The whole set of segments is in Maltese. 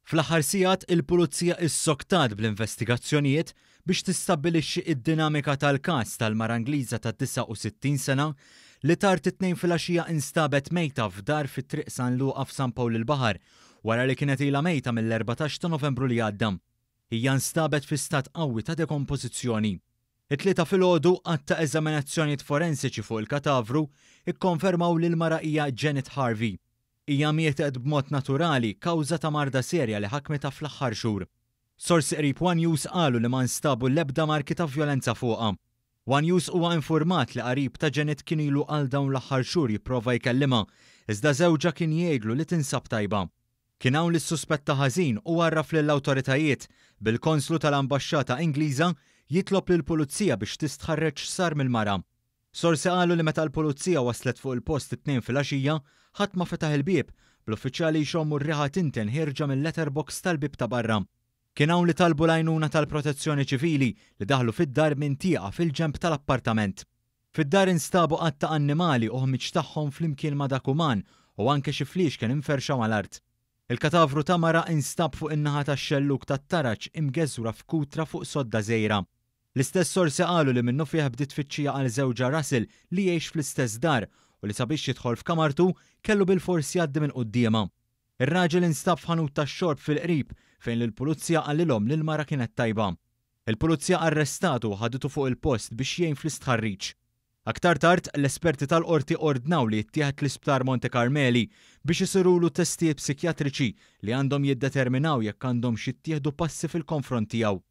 Fl-aħħar sigħat il-Pulizija issoktat bl-investigazzjonijiet biex tistabbilixxi id-dinamika tal-każ tal-mara Ingliża ta' 69 sena li tard it-tnejn filgħaxija instabet mejta f'dar fit-triq San Luqa f'San Pawl il-Baħar wara li kienet ilha mejta mill-14 ta' Novembru li għadda. Hija nstabet fi stat qawwi ta' dekompożizzjoni. It-tlieta filgħodu għadd ta' eżaminazzjonijiet forensiċi fuq il-katavru ikkonfermaw li l-mara hija Janet Harvey. Hija mietet b'mod naturali kawża ta' marda serja li ħakmetha fl-aħħar xhur. Sorsi qrib One News qalu li ma nstabu l-ebda marki ta' vjolenza fuqha. One News huwa infurmat li qarib ta' Janet kien ilu għal dawn l-aħħar xhur jipprova jkellimha, iżda żewġha kien jgħidlu li tinsab tajba. Kien hawn li s-suspetta ħażin u għarraf lill-awtoritajiet bil-Konslu tal-Ambaxxata Ingliża jitlob lill-Pulizija biex tistħarreġ sar mill-mara. Sorsi qalu li meta l-Pulizija waslet fuq il-post it-tnejn filgħaxija ħadd ma fetaħ il-bieb bl-uffiċjali jxommu r-riħa tinten ħirġa mill-letterbox tal-bib ta' barra. Kien hawn li talbu l-għajnuna tal-protezzjoni ċivili li daħlu fid-dar minn tieqa fil-ġenb tal-appartament. Fid-dar instabu qatt ta' annimali u ħmiġ tagħhom flimkien ma' dak uman u anke xi flix kien inferxa mal-art. Il-katavru ta' mara instab fuq in-naħa tax-xelluk tat-taraġġ imgeżżura f'kutra fuq sodda żgħira. L-istess sorsi qalu li minnu fih bdiet tfittxija għal żewġa Russell li jgħix fl-istess dar u li sabiex jidħol f'kamartu kellu bil-forsi jgħaddi minn qudiema. Ir-raġel instab f'ħanut tax-xorb fil-qrib fejn lill-Pulizija qalilhom li l-mara kienet tajba. Il-Pulizija arrestatu u ħaditu fuq il-post biex jgħin fl-istħarriġ. Aktar tard, l-esperti tal-qorti ordnaw li jittieħed l-Isptar Monte Carmeli biex isirulu testijiet psikjatriċi li għandhom jiddeterminaw jekk għandhom jittieħdu passi fil-konfront tiegħu.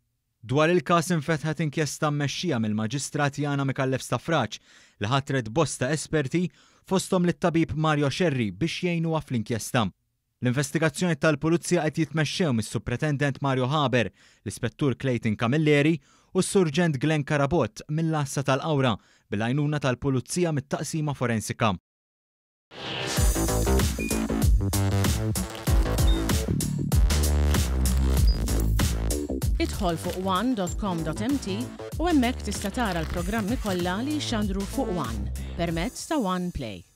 Dwar il-każ infetħet inkjesta mmexxija mill-Maġistrat Jana Mikallef Stafraċ li ħatret bosta esperti fosthom lit-tabib Mario Scerri biex jgħinuha fl-inkjesta. L-investigazzjoni tal-Pulizija qed jitmexxew mis-Supretendent Mario Haber, l-Ispettur Clayton Camilleri u s-Surġent Glenn Karabott mill-Assa tal-Qawra bil-għajnuna tal-Pulizija mit-taqsima forensika. Idħol fuq one.com.mt u hemmhekk tista' tara l-programmi kollha li jxandru fuq One permezz ta' One Play.